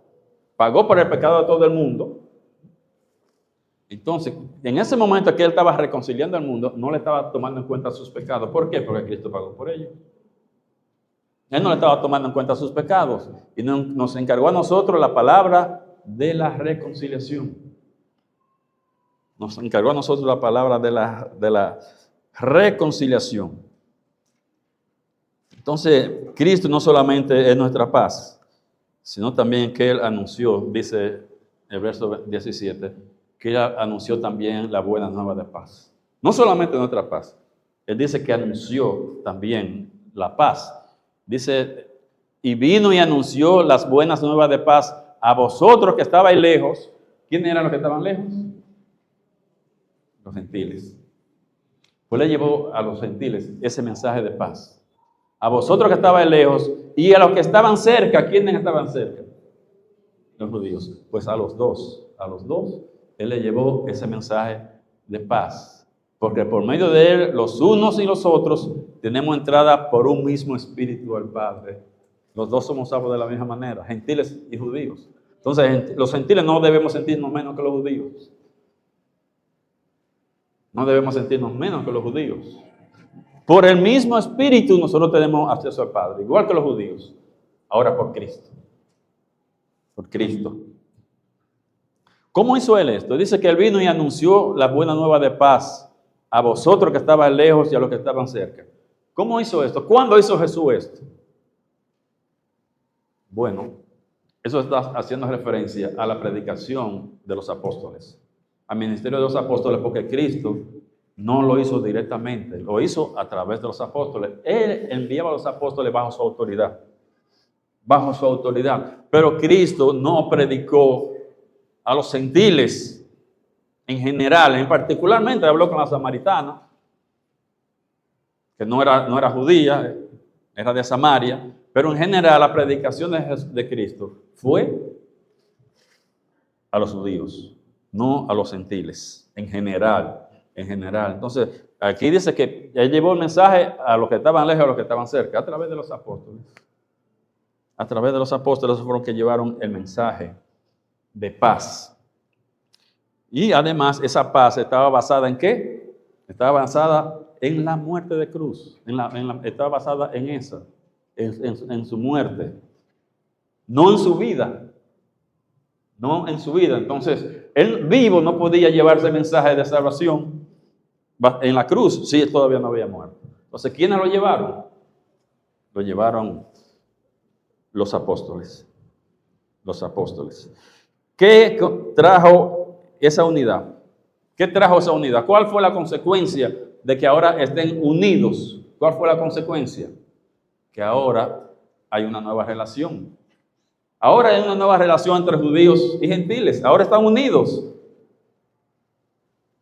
pagó por el pecado de todo el mundo. Entonces, en ese momento que Él estaba reconciliando al mundo, no le estaba tomando en cuenta sus pecados. ¿Por qué? Porque Cristo pagó por ellos. Él no le estaba tomando en cuenta sus pecados y nos encargó a nosotros la palabra de la reconciliación. Nos encargó a nosotros la palabra de la reconciliación. Entonces, Cristo no solamente es nuestra paz, sino también que Él anunció, dice el verso 17, que Él anunció también la buena nueva de paz. No solamente nuestra paz, Él dice que anunció también la paz. Dice, y vino y anunció las buenas nuevas de paz a vosotros que estabais lejos. ¿Quiénes eran los que estaban lejos? Los gentiles. Pues le llevó a los gentiles ese mensaje de paz. A vosotros que estabais lejos y a los que estaban cerca. ¿Quiénes estaban cerca? Los judíos. Pues a los dos, Él le llevó ese mensaje de paz. Porque por medio de Él, los unos y los otros, tenemos entrada por un mismo espíritu al Padre. Los dos somos salvos de la misma manera, gentiles y judíos. Entonces, los gentiles no debemos sentirnos menos que los judíos. No debemos sentirnos menos que los judíos. Por el mismo espíritu nosotros tenemos acceso al Padre, igual que los judíos. Ahora por Cristo. Por Cristo. ¿Cómo hizo Él esto? Dice que Él vino y anunció la buena nueva de paz a vosotros que estaban lejos y a los que estaban cerca. ¿Cómo hizo esto? ¿Cuándo hizo Jesús esto? Bueno, eso está haciendo referencia a la predicación de los apóstoles, al ministerio de los apóstoles, porque Cristo no lo hizo directamente, lo hizo a través de los apóstoles. Él enviaba a los apóstoles bajo su autoridad, pero Cristo no predicó a los gentiles en general, en particularmente habló con la samaritana, que no era judía, era de Samaria, pero en general la predicación de Cristo fue a los judíos, no a los gentiles, en general. Entonces, aquí dice que Él llevó el mensaje a los que estaban lejos y a los que estaban cerca, a través de los apóstoles. A través de los apóstoles fueron que llevaron el mensaje de paz. Y además, esa paz estaba basada ¿en qué? Estaba basada en la muerte de cruz. Estaba basada en esa, en su muerte. No en su vida. No en su vida. Entonces, Él vivo no podía llevarse el mensaje de salvación en la cruz, si Él todavía no había muerto. Entonces, ¿quiénes lo llevaron? Lo llevaron los apóstoles. Los apóstoles. ¿Qué trajo esa unidad? ¿Qué trajo esa unidad? ¿Cuál fue la consecuencia de que ahora estén unidos? ¿Cuál fue la consecuencia? Que ahora hay una nueva relación. Ahora hay una nueva relación entre judíos y gentiles. Ahora están unidos.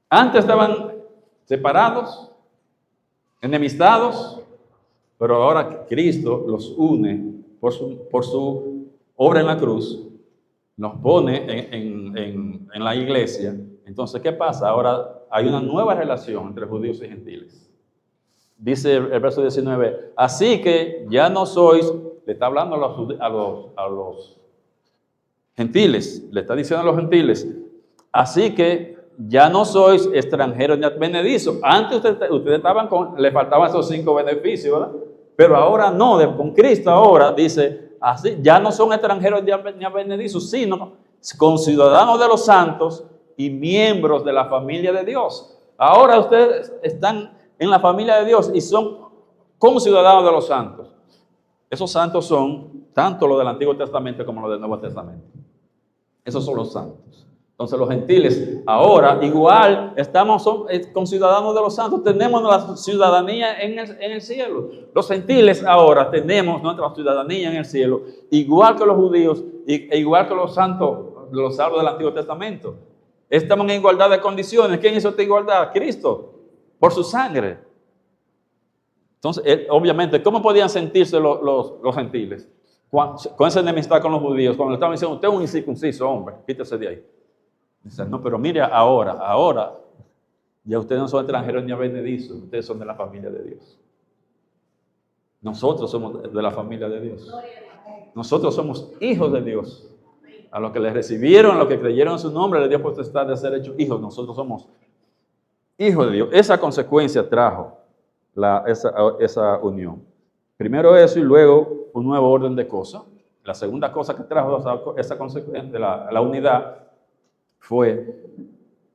Antes estaban separados, enemistados, pero ahora Cristo los une por su obra en la cruz, nos pone en la iglesia. Entonces, ¿qué pasa? Ahora hay una nueva relación entre judíos y gentiles. Dice el verso 19, así que ya no sois, le está hablando a los gentiles, le está diciendo a los gentiles, así que ya no sois extranjeros ni advenedizos. Antes ustedes estaban le faltaban esos 5 beneficios, ¿verdad? Pero ahora no, con Cristo ahora dice, así, ya no son extranjeros ni advenedizos, sino conciudadanos de los santos y miembros de la familia de Dios. Ahora ustedes están en la familia de Dios y son conciudadanos de los santos. Esos santos son tanto los del Antiguo Testamento como los del Nuevo Testamento. Esos son los santos. Entonces los gentiles ahora igual son conciudadanos de los santos, tenemos la ciudadanía en el cielo. Los gentiles ahora tenemos nuestra ciudadanía en el cielo, igual que los judíos e igual que los santos, los salvos del Antiguo Testamento. Estamos en igualdad de condiciones. ¿Quién hizo esta igualdad? Cristo, por su sangre. Entonces, obviamente, ¿cómo podían sentirse los gentiles? Con esa enemistad con los judíos, cuando le estaban diciendo, usted es un incircunciso, hombre, quítese de ahí. Dicen, no, pero mire, ahora, ya ustedes no son extranjeros ni advenedizos, ustedes son de la familia de Dios. Nosotros somos de la familia de Dios. Nosotros somos hijos de Dios. A los que les recibieron, a los que creyeron en su nombre, les dio potestad de ser hechos hijos. Nosotros somos hijos de Dios. Esa consecuencia trajo esa unión. Primero eso y luego un nuevo orden de cosas. La segunda cosa que trajo esa consecuencia de la unidad fue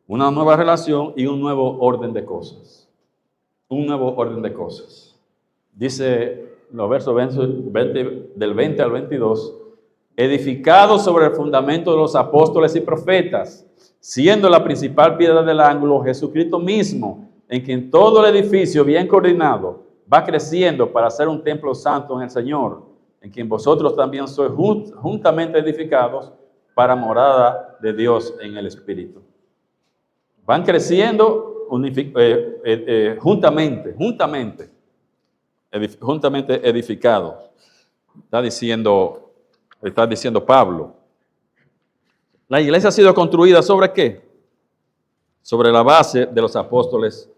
una nueva relación y un nuevo orden de cosas. Un nuevo orden de cosas. Dice los versos 20, del 20 al 22, edificado sobre el fundamento de los apóstoles y profetas, siendo la principal piedra del ángulo Jesucristo mismo, en quien todo el edificio bien coordinado va creciendo para ser un templo santo en el Señor, en quien vosotros también sois juntamente edificados para morada de Dios en el Espíritu. Van creciendo juntamente edificados. Está diciendo Pablo. La iglesia ha sido construida ¿sobre qué? Sobre la base de los apóstoles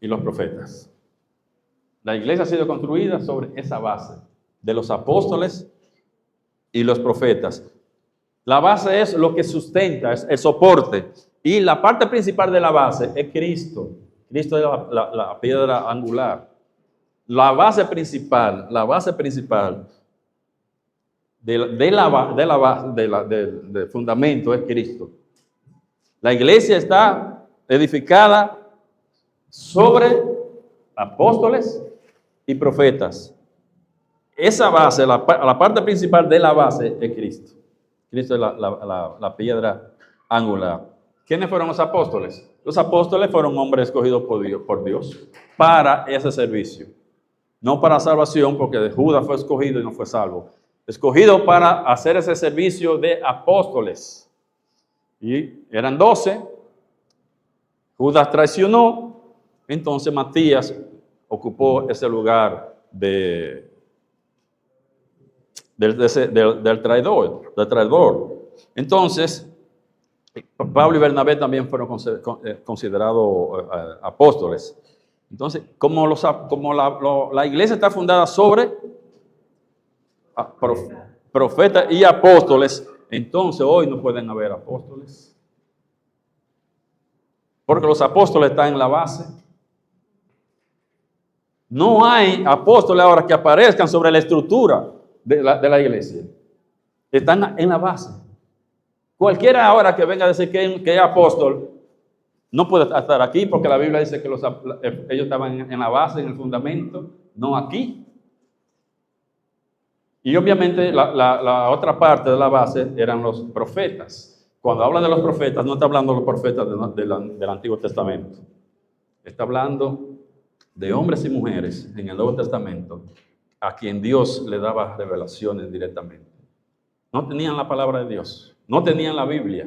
y los profetas. La iglesia ha sido construida sobre esa base de los apóstoles y los profetas. La base es lo que sustenta, es el soporte. Y la parte principal de la base es Cristo. Cristo es la piedra angular. La base principal del fundamento es Cristo. La iglesia está edificada sobre apóstoles y profetas. Esa base, la parte principal de la base es Cristo. Cristo es la piedra angular. ¿Quiénes fueron los apóstoles? Los apóstoles fueron hombres escogidos por Dios para ese servicio. No para salvación, porque Judas fue escogido y no fue salvo. Escogido para hacer ese servicio de apóstoles. Y eran 12. Judas traicionó. Entonces Matías ocupó ese lugar del traidor. Entonces, Pablo y Bernabé también fueron considerados apóstoles. Entonces, como la iglesia está fundada sobre profetas y apóstoles, entonces hoy no pueden haber apóstoles. Porque los apóstoles están en la base. No hay apóstoles ahora que aparezcan sobre la estructura de la iglesia. Están en la base. Cualquiera ahora que venga a decir que es apóstol, no puede estar aquí porque la Biblia dice que ellos estaban en la base, en el fundamento, no aquí. Y obviamente la otra parte de la base eran los profetas. Cuando habla de los profetas, no está hablando de los profetas del Antiguo Testamento. Está hablando de hombres y mujeres en el Nuevo Testamento a quien Dios le daba revelaciones directamente. No tenían la palabra de Dios, no tenían la Biblia.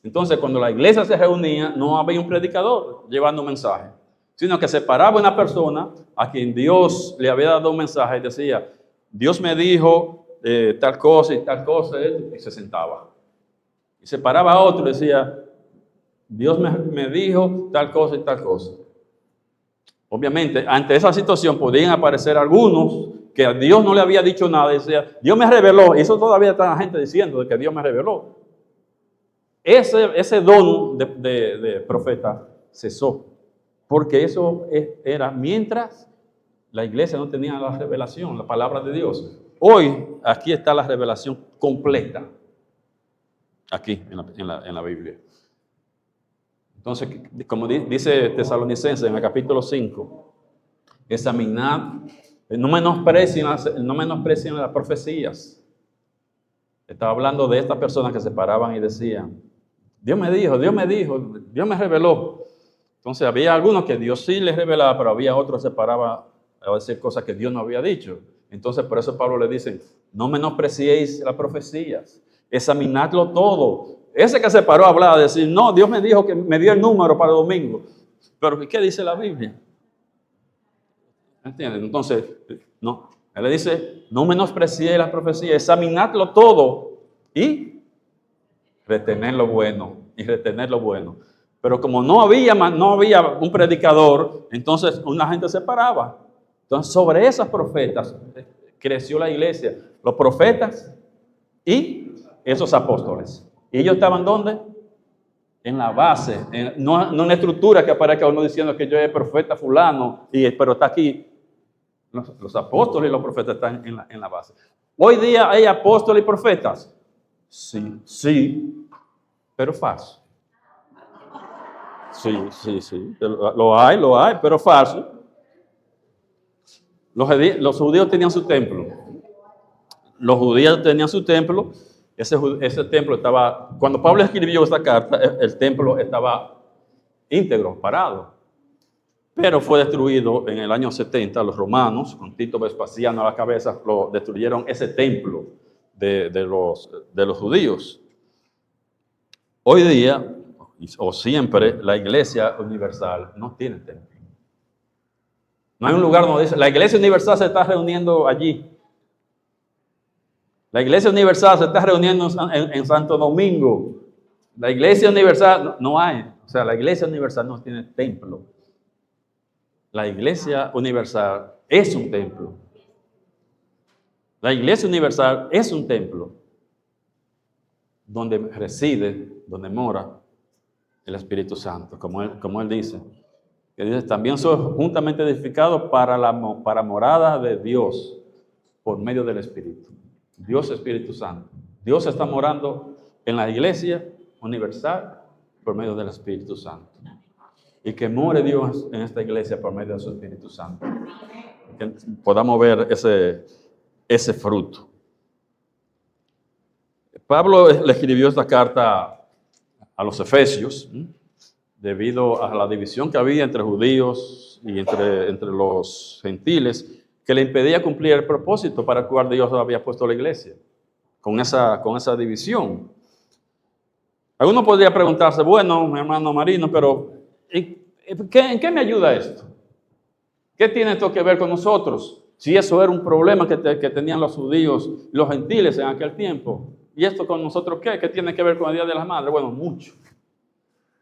Entonces, cuando la iglesia se reunía, no había un predicador llevando un mensaje, sino que se paraba una persona a quien Dios le había dado un mensaje y decía, Dios me dijo tal cosa y tal cosa, y se sentaba. Y se paraba a otro y decía, Dios me dijo tal cosa y tal cosa. Obviamente, ante esa situación podían aparecer algunos que a Dios no le había dicho nada y decía, Dios me reveló. Y eso todavía está la gente diciendo de que Dios me reveló. Ese don de profeta cesó, porque eso era mientras la iglesia no tenía la revelación, la palabra de Dios. Hoy, aquí está la revelación completa, aquí en la Biblia. Entonces, como dice Tesalonicenses en el capítulo 5, examinad, no menosprecien las profecías. Estaba hablando de estas personas que se paraban y decían, Dios me dijo, Dios me reveló. Entonces había algunos que Dios sí les revelaba, pero había otros que se paraban a decir cosas que Dios no había dicho. Entonces por eso Pablo le dice, no menospreciéis las profecías, examinadlo todo. Ese que se paró a hablar, a decir, no, Dios me dijo que me dio el número para el domingo. Pero ¿qué dice la Biblia? ¿Entienden? Entonces, no. Él le dice, no menospreciéis las profecías, examinadlo todo y retener lo bueno. Pero como no había un predicador, entonces una gente se paraba. Entonces, sobre esas profetas creció la iglesia. Los profetas y esos apóstoles. ¿Y ellos estaban dónde? En la base, no en la estructura que aparezca uno diciendo que yo soy profeta fulano, pero está aquí. Los apóstoles y los profetas están en la base. Hoy día hay apóstoles y profetas. Sí, sí, pero falso. Sí. Lo hay, pero falso. Los judíos tenían su templo. Los judíos tenían su templo. Ese templo estaba, cuando Pablo escribió esta carta, el templo estaba íntegro, parado. Pero fue destruido en el año 70, los romanos, con Tito Vespasiano a la cabeza, lo destruyeron ese templo de los judíos. Hoy día, o siempre, la Iglesia Universal no tiene templo. No hay un lugar donde dice, la Iglesia Universal se está reuniendo allí. La Iglesia Universal se está reuniendo en Santo Domingo. La Iglesia Universal no hay. O sea, la Iglesia Universal no tiene templo. La Iglesia Universal es un templo. La Iglesia Universal es un templo donde reside, donde mora el Espíritu Santo, como él dice. Que dice, también soy juntamente edificado para morada de Dios por medio del Espíritu. Dios Espíritu Santo. Dios está morando en la Iglesia Universal por medio del Espíritu Santo. Y que more Dios en esta iglesia por medio de su Espíritu Santo. Que podamos ver ese fruto. Pablo le escribió esta carta a los Efesios, debido a la división que había entre judíos y entre los gentiles, que le impedía cumplir el propósito para el cual Dios había puesto la iglesia, con esa división. Alguno podría preguntarse, bueno, mi hermano Marino, pero ¿en qué me ayuda esto? ¿Qué tiene esto que ver con nosotros? Si eso era un problema que tenían los judíos y los gentiles en aquel tiempo. ¿Y esto con nosotros qué? ¿Qué tiene que ver con el Día de las Madres? Bueno, mucho.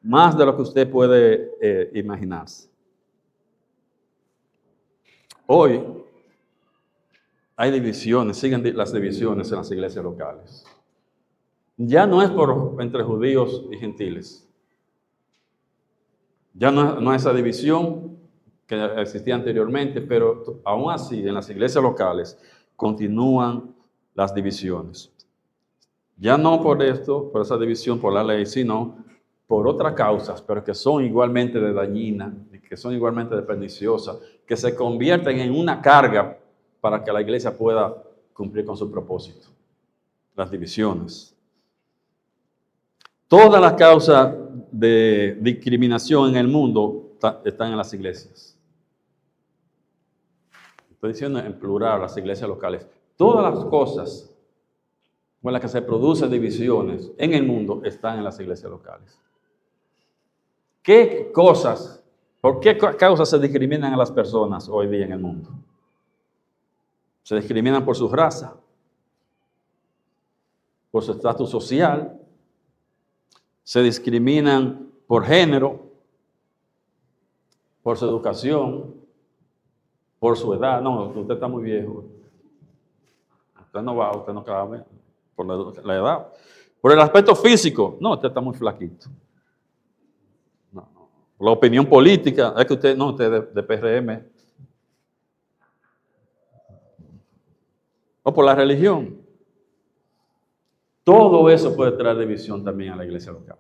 Más de lo que usted puede imaginarse. Hoy hay divisiones, siguen las divisiones en las iglesias locales. Ya no es entre judíos y gentiles. Ya no es esa división que existía anteriormente, pero aún así en las iglesias locales continúan las divisiones. Ya no por esa división, por la ley, sino por otras causas, pero que son igualmente de dañinas, que son igualmente de perniciosas, que se convierten en una carga para que la iglesia pueda cumplir con su propósito. Las divisiones. Todas las causas de discriminación en el mundo están en las iglesias. Estoy diciendo en plural, las iglesias locales. Todas las cosas con las que se producen divisiones en el mundo están en las iglesias locales. ¿Por qué causas se discriminan a las personas hoy día en el mundo? Se discriminan por su raza, por su estatus social, se discriminan por género, por su educación, por su edad. No, usted está muy viejo. Usted no cabe por la edad. Por el aspecto físico. No, usted está muy flaquito. No. La opinión política. Es que usted es de PRM. O por la religión. Todo eso puede traer división también a la iglesia local.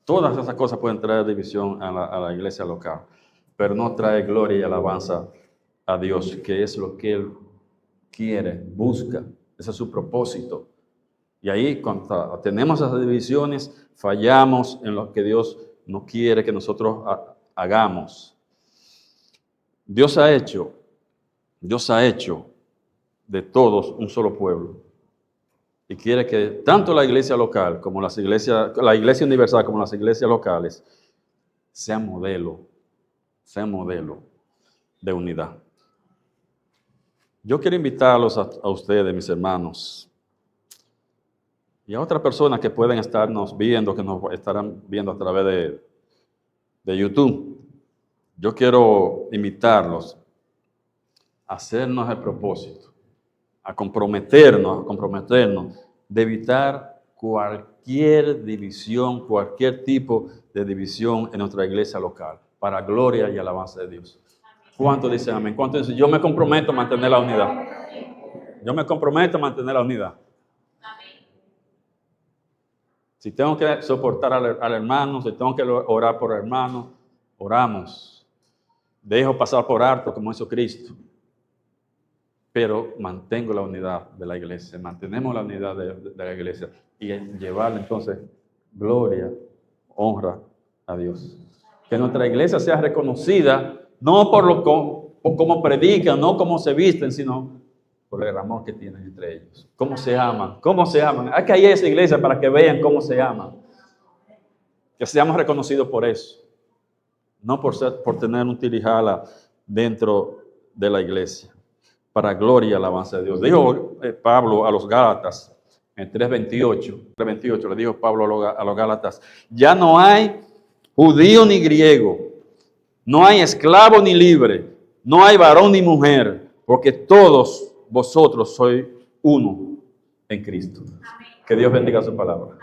Todas esas cosas pueden traer división a la iglesia local, pero no trae gloria y alabanza a Dios, que es lo que Él quiere, busca. Ese es su propósito. Y ahí, cuando tenemos esas divisiones, fallamos en lo que Dios no quiere que nosotros hagamos. Dios ha hecho de todos un solo pueblo. Y quiere que tanto la iglesia local como la iglesia universal como las iglesias locales sean modelo de unidad. Yo quiero invitarlos a ustedes, mis hermanos, y a otras personas que pueden estarnos viendo, que nos estarán viendo a través de YouTube. Yo quiero invitarlos a hacernos el propósito, a comprometernos de evitar cualquier división, cualquier tipo de división en nuestra iglesia local, para gloria y alabanza de Dios. ¿Cuánto dicen amén? ¿Cuánto dicen? Yo me comprometo a mantener la unidad. Yo me comprometo a mantener la unidad. Si tengo que soportar al hermano, si tengo que orar por el hermano, oramos. Dejo pasar por alto como hizo Cristo. Pero mantengo la unidad de la iglesia, mantenemos la unidad de la iglesia y llevarle entonces gloria, honra a Dios. Que nuestra iglesia sea reconocida no por cómo predican, no cómo se visten, sino por el amor que tienen entre ellos. Cómo se aman, cómo se aman. Hay que ir a esa iglesia para que vean cómo se aman. Que seamos reconocidos por eso, no por tener un tirijala dentro de la iglesia. Para gloria y alabanza de Dios. Dijo Pablo a los Gálatas en 3:28 le dijo Pablo a los Gálatas, ya no hay judío ni griego, no hay esclavo ni libre, no hay varón ni mujer, porque todos vosotros sois uno en Cristo. Que Dios bendiga su palabra.